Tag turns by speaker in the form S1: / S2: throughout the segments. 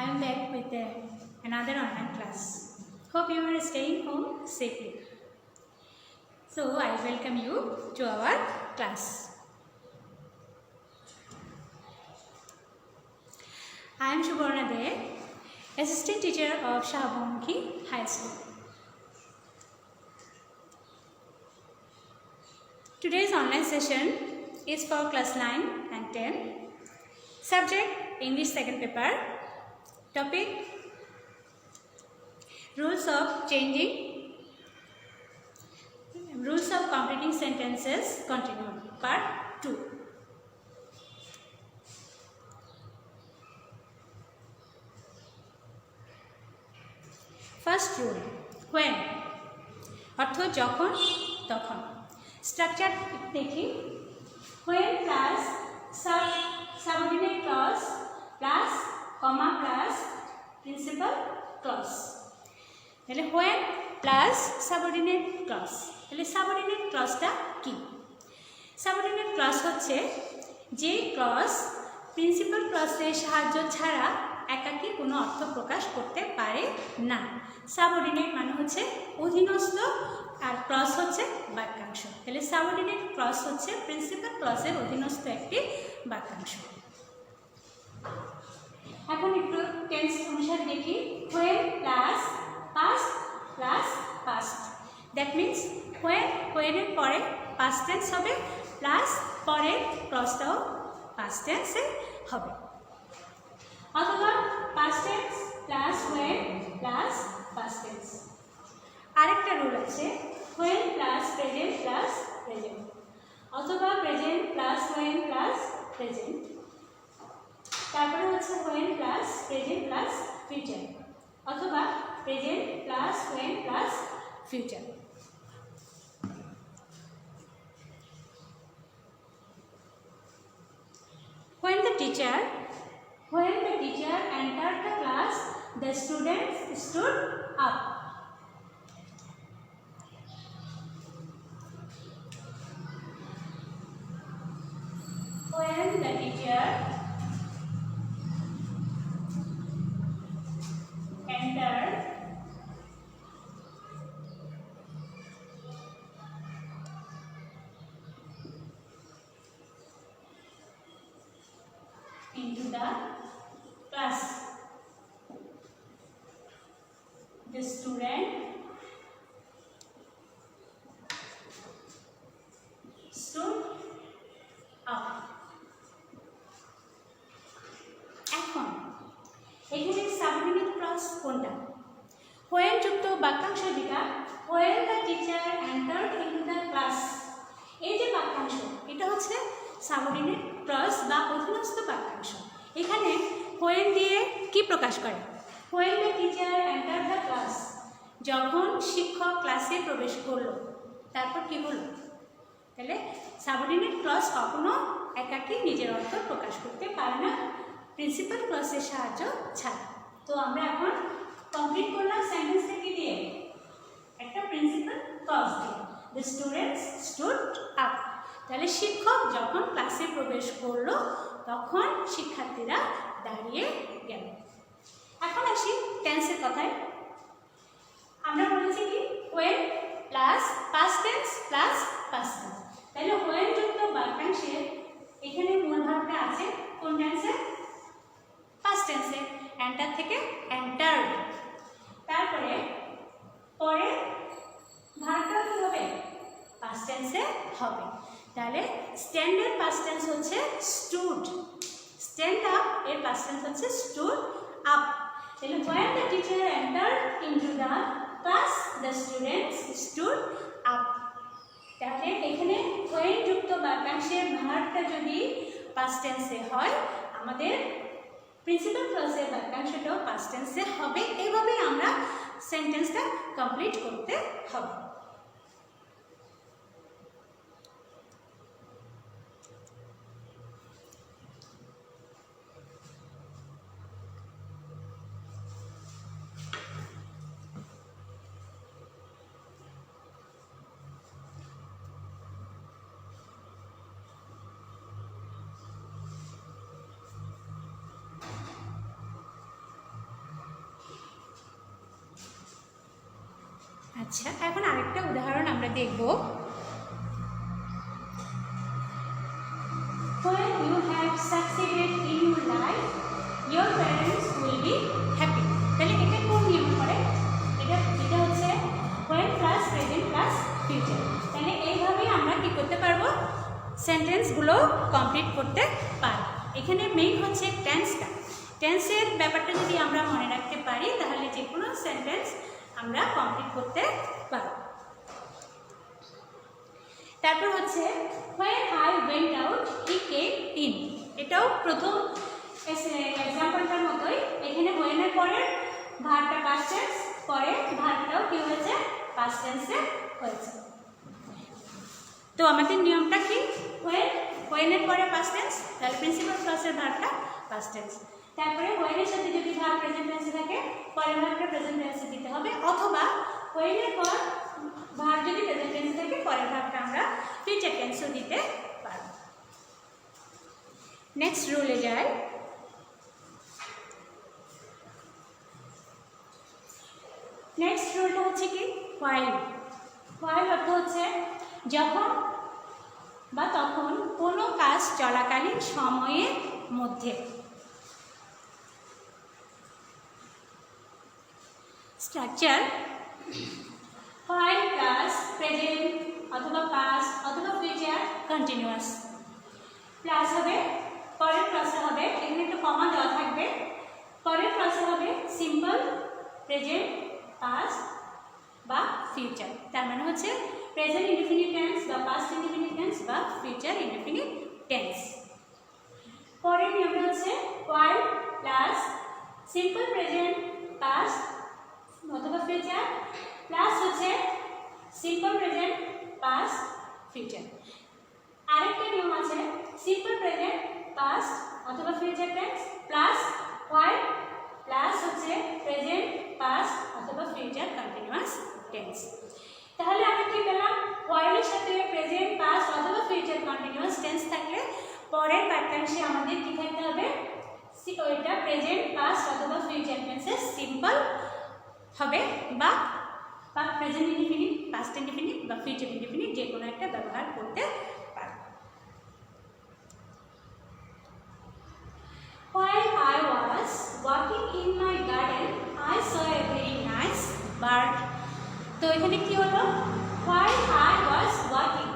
S1: I am back with another online class. Hope you are staying home safely. So I welcome you to our class. I am Subarna De, Assistant Teacher of Shahabamukhi High School. Today's online session is for class 9 and 10. Subject English second paper. Topic Rules of completing sentences. Continue. Part 2. First rule. When অর্থ যখন তখন structure দেখি when plus subordinate clause plus comma plus principal clause তাহলে when plus subordinate clause তাহলে subordinate clauseটা কি subordinate clause হচ্ছে যে clause principal clause-এর সাহায্য ছাড়া একাকী কোনো অর্থ প্রকাশ করতে পারে না সাবঅর্ডিনেট মানে হচ্ছে অধীনস্থ আর ক্লজ হচ্ছে বাক্যাংশ তাহলে সাবঅর্ডিনেট ক্লজ হচ্ছে প্রিন্সিপাল ক্লজের অধীনস্থ একটি বাক্যাংশ এখন একটু টেন্স অনুসারে দেখি when plus past plus past that means when এর পরে past tense হবে প্লাস পরের ক্লজটাও past tense হবে অথবা past tense plus when plus past tense আরেকটা রুল আছে when plus present plus present অথবা present plus when plus present তারপরে হচ্ছে when plus present plus future অথবা present plus when plus future when the teacher entered the class, the students stood up. When the teacher entered into the class, the student stood up. এখন এখানে subordinate clause কোনটা when যুক্ত বাক্যাংশ যেটা when the teacher entered into the class এই যে বাক্যাংশ এটা হচ্ছে সাবঅর্ডিনেট ক্লজ বা অধীনস্থ বাক্যাংশ এখানে when দিয়ে কি প্রকাশ করে when the teacher entered the class যখন শিক্ষক ক্লাসে প্রবেশ করলো তারপর কি হলো তাহলে সাবঅর্ডিনেট ক্লজ কখনো একাকী নিজের অর্থ প্রকাশ করতে পারে না প্রিন্সিপাল ক্লজের সাহায্য ছাড়া তো আমরা এখন কমপ্লিট করলাম সেন্টেন্সটা কি দিয়ে একটা প্রিন্সিপাল ক্লজ দিয়ে দ্য স্টুডেন্টস স্টুড আপ তাহলে শিক্ষক যখন ক্লাসে প্রবেশ করলো তখন শিক্ষার্থীরা দাঁড়িয়ে গেল এখন আসি টেন্সের কথায় আমরা বলেছি কি when plus past tense plus past tense তাহলে when যুক্ত বাক্যাংশে এখানে মূল ভাবটা আছে কোন টেন্সে past tense enter থেকে entered তারপরে পরে ভাবটা কি হবে past tense হবে তাহলে stand এর past tense হচ্ছে stood stand up এর past tense হচ্ছে stood up তাহলে when the teacher entered into the class the students stood up তাহলে এখানে when যুক্ত বাক্যাংশের ভার্বটা যদি past tense হয় আমাদের প্রিন্সিপাল ক্লজের বাক্যাংশটাও past tense হবে এইভাবে আমরা সেন্টেন্সটা কমপ্লিট করতে হবে আচ্ছা, এখন আরেকটা উদাহরণ আমরা দেখব। When you have succeeded in your life, your parents will be happy. তাহলে এটা কোন নিয়ম করে? এটা হচ্ছে when plus present plus future. তাহলে এইভাবেই আমরা কি করতে পারবো? সেন্টেন্সগুলো কমপ্লিট করতে পারবো। এখানে মেইন হচ্ছে টেন্সটা। টেন্সের ব্যাপারটা যদি আমরা মনে রাখতে পারি তাহলে যে কোনো সেন্টেন্স আমরা কমপ্লিট করতে পারব। তারপর হচ্ছে when I went out he came in, এটাও প্রথম এক্সাম্পলটার মতোই। এখানে when এর পরে ভার্বটা পাস্ট টেন্স, পরে ভার্বটাও কি হয়েছে? পাস্ট টেন্সে হয়েছে। তো আমাদের নিয়মটা কি? when এর পরে পাস্ট টেন্স, তাহলে প্রিন্সিপাল ক্লজের ভার্বটা পাস্ট টেন্স। তারপরে when এর সাথে যদি ভার্ব প্রেজেন্ট টেন্সে থাকে পরের ভার্বটা প্রেজেন্ট টেন্সে দিতে হবে, অথবা when এর পর ভার্ব যদি প্রেজেন্ট টেন্সে থাকে পরের ভার্বটা আমরা ফিউচার টেন্সেও দিতে পারব। নেক্সট রুলে যাই। নেক্সট রুলটা হচ্ছে কি? while অর্থ হচ্ছে যখন বা তখন কোনো কাজ চলাকালীন সময়ের মধ্যে। স্ট্রাকচার while প্লাস প্রেজেন্ট অথবা পাস্ট অথবা ফিউচার কন্টিনিউয়াস, প্লাস হবে পরের ক্লসে হবে, এখানে একটু কমা দেওয়া থাকবে, পরের ক্লসে হবে সিম্পল প্রেজেন্ট পাস্ট বা ফিউচার। তার মানে হচ্ছে প্রেজেন্ট ইনডিফিনিট টেন্স বা পাস্ট ইনডিফিনিট টেন্স বা ফিউচার ইনডিফিনিট টেন্স। পরের নিয়মটা হচ্ছে while plus simple present past অথবা ফিউচার প্লাস হচ্ছে সিম্পল প্রেজেন্ট পাস্ট ফিউচার। আরেকটা নিয়ম আছে সিম্পল প্রেজেন্ট পাস্ট অথবা future tense plus while plus হচ্ছে প্রেজেন্ট পাস্ট অথবা ফিউচার কন্টিনিউয়াস টেন্স। তাহলে আমরা কি পেলাম? while এর সাথে প্রেজেন্ট পাস্ট অথবা ফিউচার কন্টিনিউয়াস টেন্স থাকলে পরের বাক্যাংশে আমাদের কি থাকতে হবে? ওইটা প্রেজেন্ট পাস্ট অথবা ফিউচার টেন্সে সিম্পল হবে বা প্রেজেন্ট ইনডিফিনিট, পাস্ট ইনডিফিনিট বা ফিউচার ইনডিফিনিট যে কোনো একটা ব্যবহার করতে পারব। While I was walking in my garden, I saw a very nice bird. তো এখানে কি হলো? While I was walking,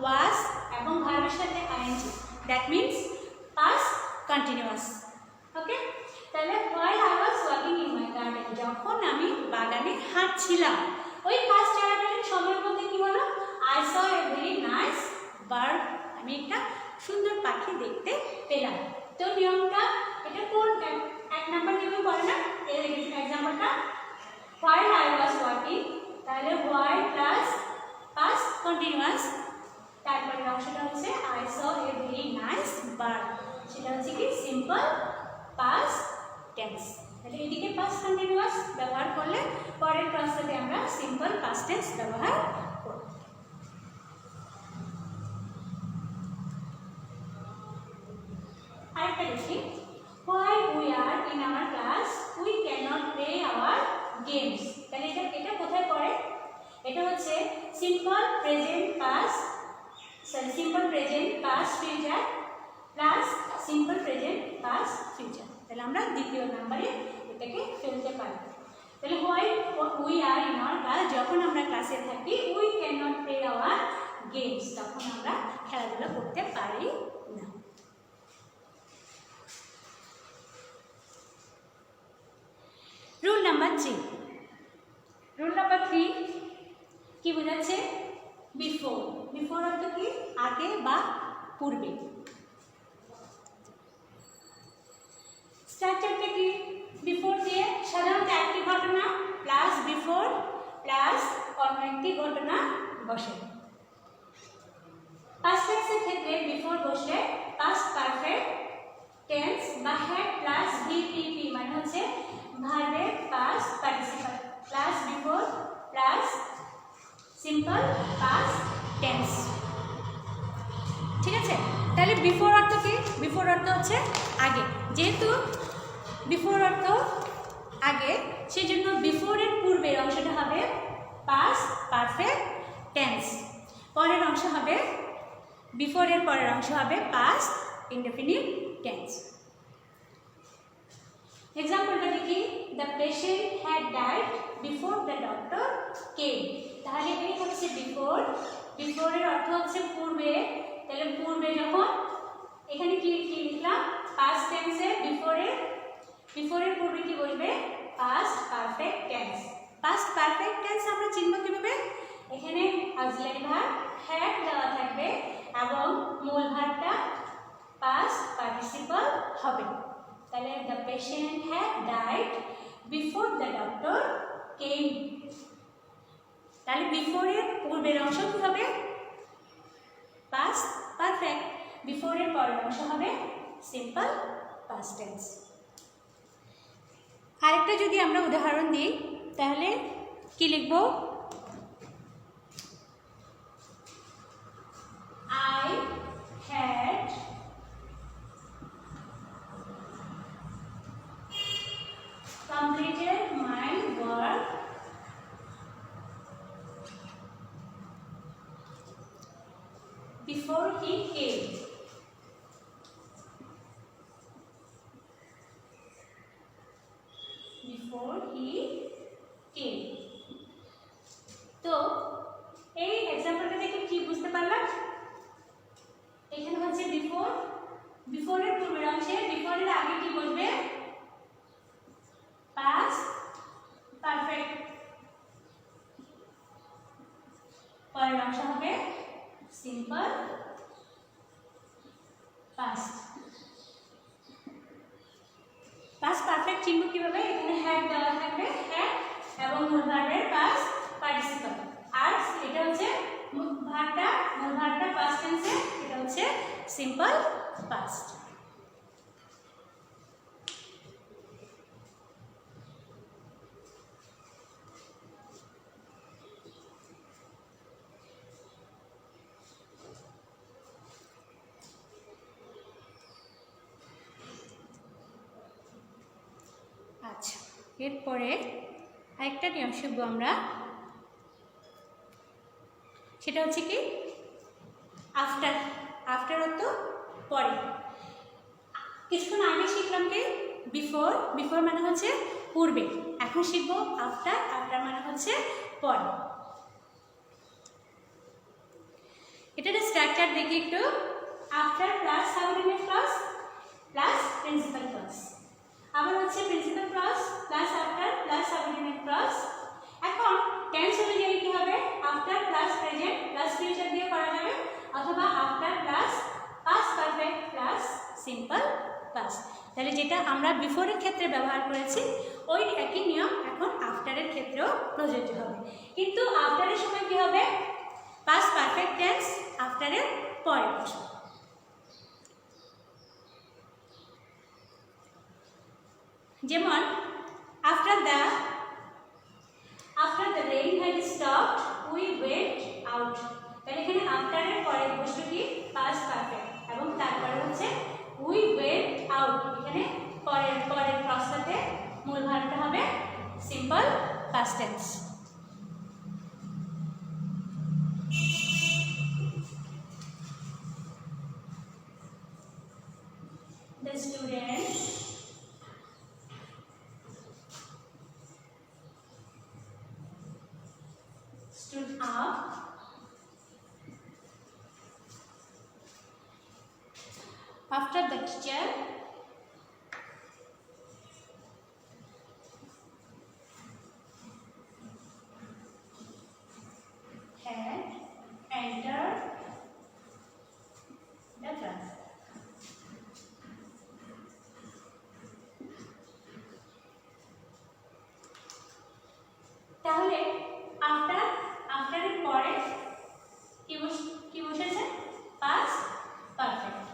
S1: was এবং ভার্বের সাথে ing, that means past continuous. ওকে, তাহলে while I was walking in my garden, যখন আমি বাগানে হাঁটছিলাম, ওই কাজ চলাকালীন সময়ের মধ্যে কি হলো? I saw a very nice bird, আমি একটা সুন্দর পাখি দেখতে পেলাম। তো নিয়মটা এটা কোন এক নাম্বার নিয়মে পড়ে না? এর এক্সাম্পলটা while I was walking, তাহলে while প্লাস past continuous, তারপরে অংশটা হচ্ছে I saw a very nice bird, সেটা হচ্ছে কি সিম্পল past tense। তাহলে এদিকে past continuous ব্যবহার করলে পরের ক্লাসে আমরা সিম্পল past tense ব্যবহার করব। আরেকটা দেখি, while we are in our class we cannot play our games। তাহলে এটা কোথায় পড়ে? এটা হচ্ছে simple present past simple present past future plus simple present past future. তাহলে আমরা দ্বিতীয় নম্বরে এটাকে ফেলতে পারি। তাহলে while we are in our class, যখন আমরা ক্লাসে থাকি we cannot play our games, তখন আমরা খেলাধুলা করতে পারি না। Rule number 3। রুল নাম্বার 3 কি বোঝাচ্ছে? বিফোর অর্থ কি? আগে বা পূর্বে। স্ট্রাকচারটা কি? বিফোর দিয়ে সাধারণত একটি ঘটনা প্লাস বিফোর প্লাস অন্য একটি ঘটনা বসে। পাস্ট টেন্সের ক্ষেত্রে বিফোর বসে পাস্ট পারফেক্ট টেন্স বা হ্যাড প্লাস ভিপিপি, মানে হচ্ছে ভার্বের past participle plus before plus simple past tense. ঠিক আছে, তাহলে বিফোর অর্থ কি? বিফোর অর্থ হচ্ছে আগে, যেহেতু বিফোর অর্থ আগে, সেজন্য বিফোরের পূর্বের অংশটা হবে পাস্ট পারফেক্ট টেন্স, পরের অংশ হবে বিফোরের পরের অংশ হবে পাস্ট ইনডেফিনিট টেন্স। এক্সাম্পলটা দেখি, the patient had died before the doctor came. তাহলে এই হচ্ছে বিফোর, বিফোরের অর্থ হচ্ছে পূর্বে, তাহলে পূর্বে যখন এখানে কি লিখলাম পাস্ট টেন্সে বিফোরের পূর্বে কি বলবে past perfect tense. Past perfect tense আমরা চিনব কিভাবে, এখানে অক্সিলারি ভার্ব হ্যাড দেওয়া থাকবে এবং মূল ভার্বটা পাস্ট পার্টিসিপল হবে। তাহলে the patient had died before the doctor came. তাহলে বিফোরের পূর্বের অংশ কি হবে পাস্ট পারফেক্ট, বিফোরের পরের অংশ হবে সিম্পল পাস্ট টেন্স। আরেকটা যদি আমরা উদাহরণ দিই তাহলে কি লিখব, I had completed my work before he came. Before he came. তো এই এক্সাম্পলটা দেখে কি বুঝতে পারলাম, এখানে হচ্ছে বিফোরের পূর্বের অংশে বিফোরের আগে কি বলবে পাস্ট পারফেক্ট, পরের অংশ হবে সিম্পল পাস্ট। পাস্ট পারফেক্ট চিহ্ন কিভাবে, এখানে হ্যাড দেওয়া থাকবে, হ্যাড এবং মূল ভার্বের পাস্ট পার্টিসিপল, আর এটা হচ্ছে মূল ভার্বটা পাস্ট টেন্সে, এটা হচ্ছে সিম্পল পাস্ট। আচ্ছা, এরপরে আরেকটা নিয়ম শিখব আমরা, সেটা হচ্ছে কি আফটার। আফটার অর্থ পরে। কিছুক্ষণ আগে শিখলাম কি বিফোর, বিফোর মানে হচ্ছে পূর্বে, এখন শিখবো আফটার, আফটার মানে হচ্ছে পরে। এটার স্ট্রাকচার দেখি একটু, after plus subordinate clause plus principal clause, আবার হচ্ছে principal clause plus after plus subordinate clause. এখন টেন্স অনুযায়ী কি হবে, after plus present plus future দিয়ে করা যাবে, অথবা after plus past perfect plus simple past. তাহলে যেটা আমরা বিফোরের ক্ষেত্রে ব্যবহার করেছি ওই একই নিয়ম এখন আফটারের ক্ষেত্রেও প্রযোজ্য হবে, কিন্তু আফটারের সময় কি হবে পাস্ট পারফেক্ট টেন্স আফটারের পরে বসবে। যেমন after the rain had stopped we went out. তাহলে এখানে আফটারের পরের বস্তুটি পাস্ট পারফেক্ট এবং তারপরে হচ্ছে উই ওয়েন্ট আউট, এখানে পরের ক্লজটাতে মূল ভার্বটা হবে simple past tense. The student stood up after the teacher had entered the class. তাহলে আফটারের পরে কি বসেছে পাস্ট পারফেক্ট,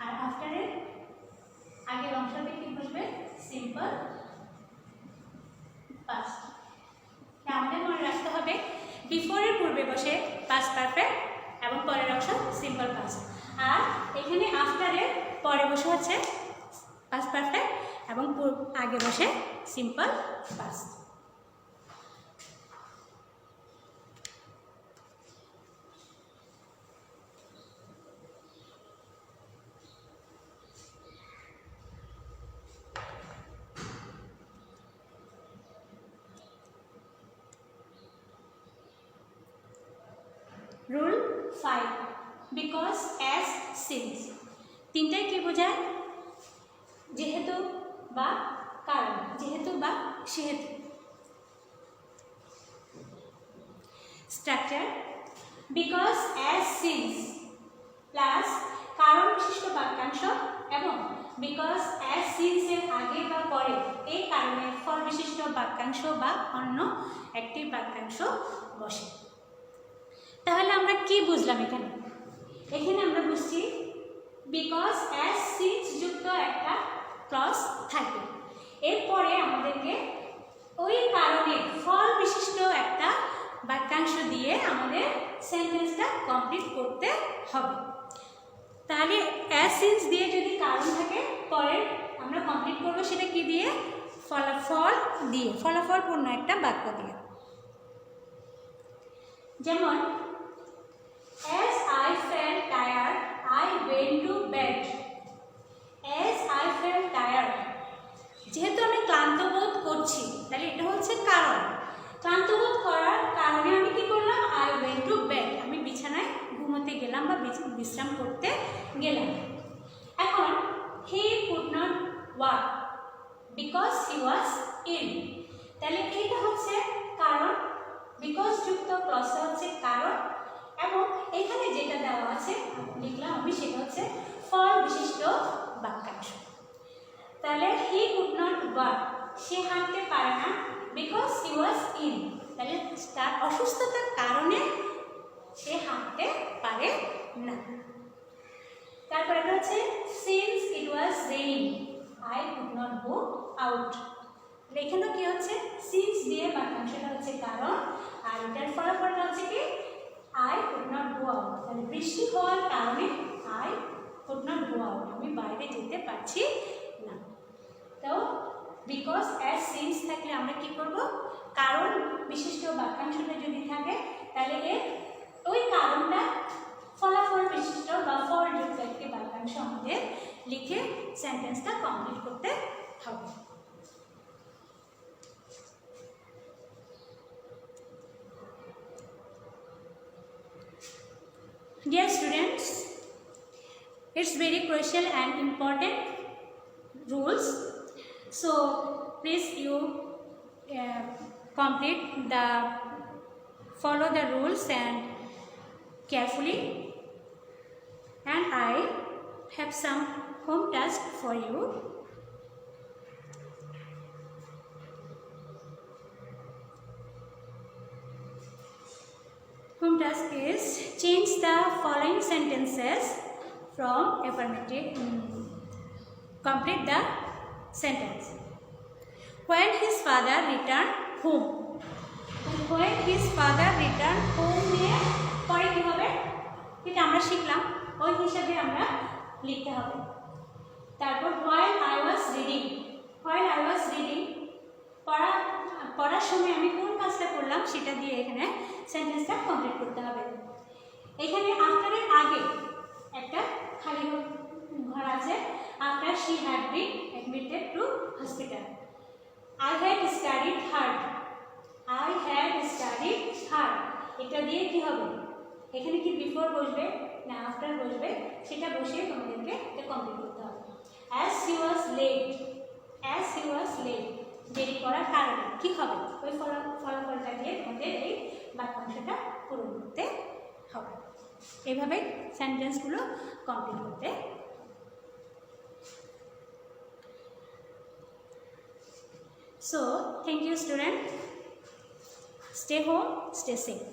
S1: আর আফটারের আগের অংশতে কি বসবে সিম্পল পাস্ট। আমাদের মনে রাখতে হবে বিফোরের পূর্বে বসে পাস্ট পারফেক্ট এবং পরের অংশ সিম্পল পাস্ট, আর এখানে আফটারের পরে বসে হচ্ছে পাস্ট পারফেক্ট এবং আগে বসে simple past. Rule 5 because as since, তিনটাই কি বোঝায়? যেহেতু বা কারণ, যেহেতু বা সেহেতু। Structure because as since plus কারণ বিশিষ্ট বাক্যাংশ এবং বিকজ অ্যাজ সিন্সের আগে বা পরে এই কারণে ফল বিশিষ্ট বাক্যাংশ বা অন্য একটি বাক্যাংশ বসে। তাহলে আমরা কি বুঝলাম এখানে? এখানে আমরা বুঝছি বিকজ অ্যাজ সিন্স যুক্ত একটা ক্লজ থাকবে, এরপরে আমাদেরকে ওই কারণে ফল বিশিষ্ট একটা বাক্যাংশ দিয়ে আমাদের সেন্টেন্সটা কমপ্লিট করতে হবে। তাহলে অ্যাজ সিন্স দিয়ে যদি কারণ থাকে, পরে আমরা কমপ্লিট করবো সেটা কি দিয়ে? ফলাফল দিয়ে, ফলাফলপূর্ণ একটা বাক্য দিয়ে। যেমন as I felt tired I went to bed. as I felt tired, যেহেতু আমি ক্লান্ত বোধ করছি, তাহলে এটা হচ্ছে কারণ। ক্লান্ত বোধ করার কারণে আমি কি করলাম? I went to bed, আমি বিছানায় ঘুমোতে গেলাম বা বিশ্রাম করতে গেলাম। এখন he could not walk because he was ill, তাহলে এটা হচ্ছে কারণ, বিকজ যুক্ত ক্লজটা হচ্ছে কারণ, এবং এখানে যেটা দেওয়া আছে লিখলাম আমি সেটা হচ্ছে ফল বিশিষ্ট বাক্যাংশ। তাহলে হি কুড নট ওয়াক, সে হাঁটতে পারে না, বিকজ হি ওয়াজ ইল, তাহলে তার অসুস্থতার কারণে সে হাঁটতে পারে না। তারপর এটা হচ্ছে since it was raining I could not go out, এখানেও কি হচ্ছে? সিন্স দিয়ে বাক্যাংশটা হচ্ছে কারণ, আর এটার ফলাফলটা হচ্ছে কি? I could not go out, তাহলে বৃষ্টি হওয়ার কারণে I could not go out, আমি বাইরে যেতে পারছি না। তো বিকজ অ্যাজ সিন্স থাকলে আমরা কি করব? কারণ বিশিষ্ট বাক্যাংশটা যদি থাকে তাহলে এর ওই কারণটা ফলাফল বিশিষ্ট বা ফলযুক্ত একটি বাক্যাংশ আমাদের লিখে সেন্টেন্সটা কমপ্লিট করতে হবে। Dear students, it's very crucial and important rules. So please you follow the rules and carefully. And I have some home task for you. Home task is change the following sentences from affirmative. Complete the sentence. When his father returned home. When his father returned home নিয়ে পরে কি হবে? এটা আমরা শিখলাম, ওই হিসাবে আমরা লিখতে হবে। তারপর while I was reading. While I was reading, পড়ার সময় আমি কোন কাজটা করলাম সেটা দিয়ে এখানে সেন্টেন্সটা কমপ্লিট করতে হবে। এখানে আফটারের আগে একটা খালি ঘর আছে। After she had been admitted to hospital. I had studied hard. I had studied hard. এটা দিয়ে কি হবে? এখানে কি বিফোর বসবে না আফটার বসবে সেটা বসিয়ে তোমাদেরকে এটা কমপ্লিট করতে হবে। As he was late. As he was late. দেরি করার কারণে কি হবে? ওই ফলাফলটা দিয়ে তোমাদের এই বাক্যাংশটা পূরণ করতে হবে। এইভাবে সেন্টেন্সগুলো কমপ্লিট করতে। So, thank you student. Stay home, stay safe.